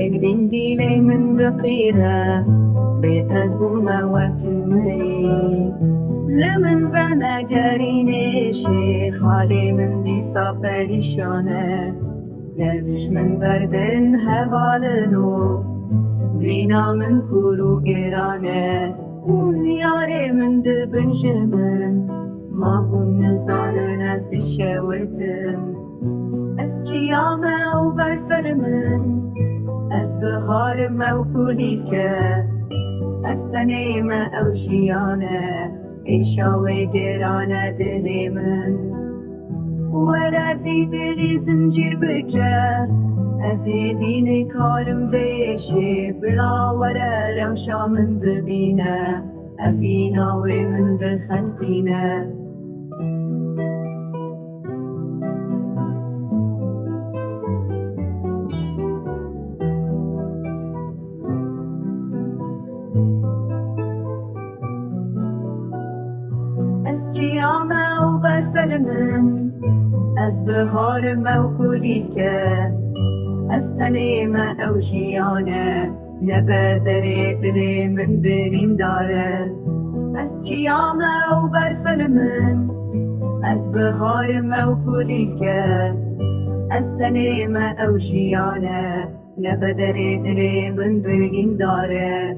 يقدين ديلي من دقيرة بيت هزبومة وكمري لمن فانا قارين الشيخ علي من دي صابري شانه نفش من بردن هفالنو بينا من كورو قرانه ونياري من دبن شمن ما هم نزانن از دشوتن از جیامه و برفرمن از بهارم و کلیکه از تنیمه او جیانه ایشاوی گرانه دلی من ورفی دلی زنجیر بکه از دین کارم بیشی بلا وره روشا من ببینه افیناوی من بخنقینه از جیامه و برفرمن از بهارم و کلیکه از تنیمه او جیانه نبدری دلی من برین داره از جیامه و برفرمن از بهارم و کلیکه از تنیمه او جیانه نبدری دلی من برین داره